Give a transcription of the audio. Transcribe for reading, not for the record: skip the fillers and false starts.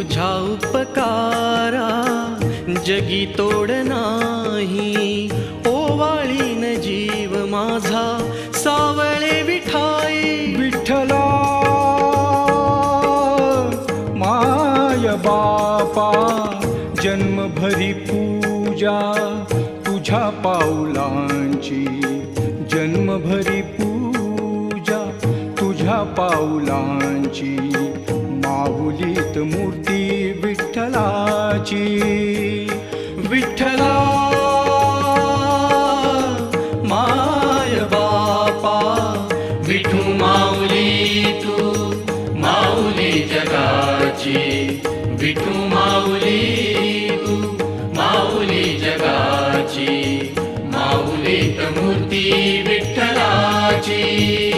तुझ्या उपकारा जगी तोड नाही, ओवाळीन जीव माझा सावळे विठाई. विठ्ठला माय बापा जन्मभरी पूजा तुझ्या पाऊलांची, जन्मभरी पूजा तुझ्या पाऊलांची. माऊलीत मूर्ती विठ्ठलाची. विठ्ठला माय बापा विठू माऊली तू माऊली जगाची. विठू माऊली तू माऊली जगाची. माऊलीत मूर्ती विठ्ठलाची.